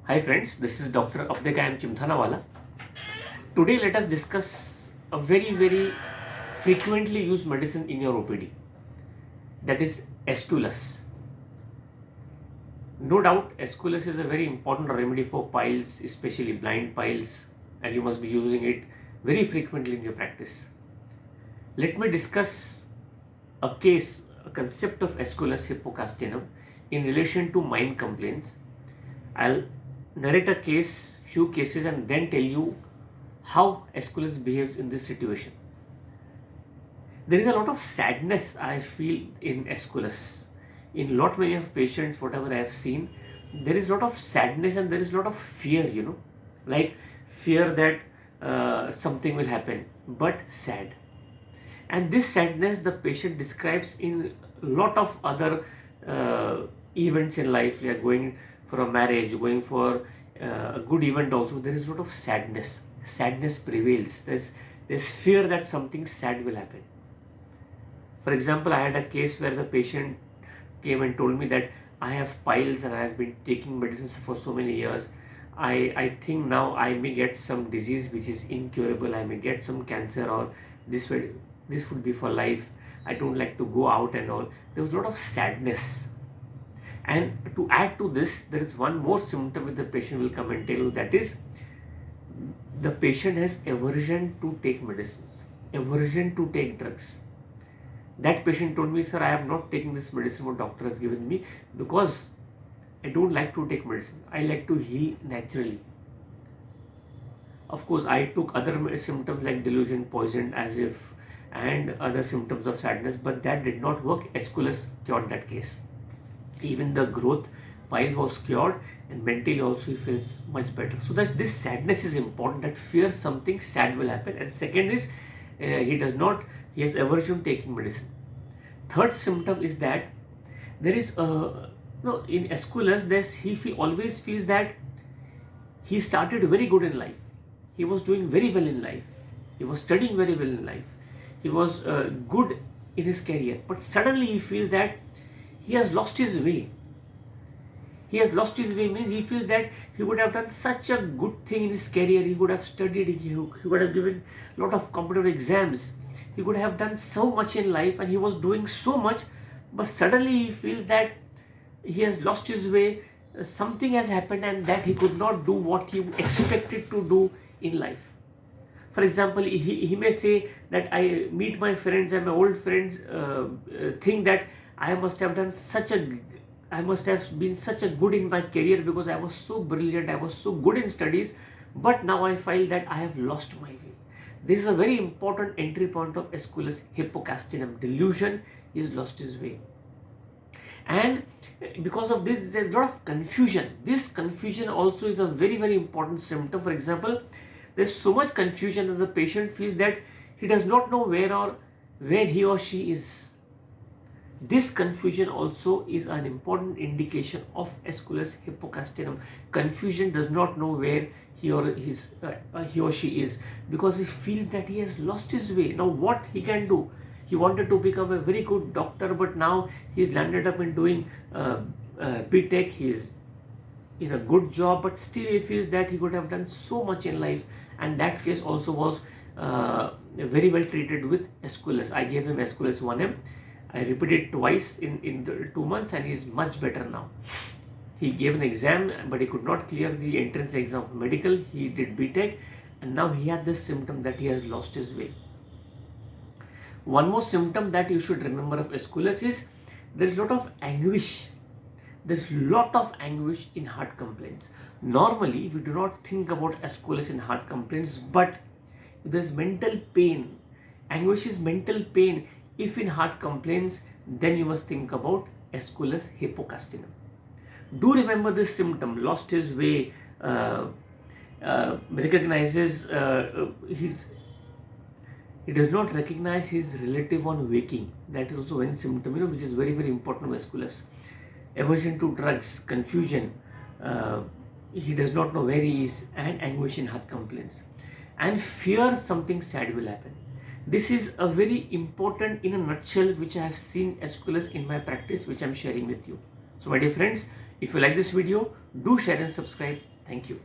Hi friends, this is Dr. Abdequaem Chimthanawala. Today let us discuss a very frequently used medicine in your OPD, that is AESCULUS. No doubt AESCULUS is a very important remedy for piles, especially blind piles, and you must be using it very frequently in your practice. Let me discuss a case, a concept of AESCULUS hypocastenum in relation to mind complaints. I'll narrate a case, few cases, and then tell you how AESCULUS behaves in this situation. There is a lot of sadness I feel in AESCULUS. In lot many of patients, whatever I have seen, there is a lot of sadness and there is a lot of fear, like fear that something will happen, but sad. And this sadness the patient describes in a lot of other events in life. We are going for a marriage, going for a good event also. There is a lot of sadness. Sadness prevails. There's fear that something sad will happen. For example, I had a case where the patient came and told me that I have piles and I have been taking medicines for so many years. I think now I may get some disease which is incurable. I may get some cancer, or this would be for life. I don't like to go out and all. There was a lot of sadness. And to add to this, there is one more symptom which the patient will come and tell you, that is the patient has aversion to take medicines, aversion to take drugs. That patient told me, sir, I am not taking this medicine what doctor has given me because I don't like to take medicine. I like to heal naturally. Of course, I took other symptoms like delusion, poison, as if, and other symptoms of sadness, but that did not work. AESCULUS cured that case. Even the growth pile was cured, and mentally also he feels much better. So that's, this sadness is important, that fear something sad will happen. And second is he has aversion taking medicine. Third symptom is that there is in AESCULUS always feels that he started very good in life. He was doing very well in life. He was studying very well in life. He was good in his career, but suddenly he feels that he has lost his way. He has lost his way means he feels that he would have done such a good thing in his career. He would have studied, he would have given a lot of competitive exams. He would have done so much in life and he was doing so much, but suddenly he feels that he has lost his way. Something has happened and that he could not do what he expected to do in life. For example, he may say that I meet my friends and my old friends think that I must have been such a good in my career because I was so brilliant, I was so good in studies, but now I feel that I have lost my way. This is a very important entry point of AESCULUS hypocastenum. Delusion, he has lost his way. And because of this, there's a lot of confusion. This confusion also is a very important symptom. For example, there's so much confusion that the patient feels that he does not know where he or she is. This confusion also is an important indication of AESCULUS hypocastenum. Confusion, does not know where he or she is, because he feels that he has lost his way. Now what he can do? He wanted to become a very good doctor, but now he's landed up in doing BTech. He's in a good job, but still he feels that he could have done so much in life. And that case also was very well treated with AESCULUS. I gave him AESCULUS 1M. I repeated twice in 2 months and he's much better now. He gave an exam but he could not clear the entrance exam of medical. He did BTech and now he had this symptom that he has lost his way. One more symptom that you should remember of AESCULUS is there is a lot of anguish. There's a lot of anguish in heart complaints. Normally we do not think about AESCULUS in heart complaints, but there's mental pain. Anguish is mental pain. If in heart complaints, then you must think about AESCULUS hypocastenum. Do remember this symptom, lost his way, recognizes he does not recognize his relative on waking. That is also one symptom, which is very important of AESCULUS. Aversion to drugs, confusion, he does not know where he is, and anguish in heart complaints. And fear something sad will happen. This is a very important, in a nutshell, which I have seen AESCULUS in my practice, which I am sharing with you. So my dear friends, if you like this video, do share and subscribe. Thank you.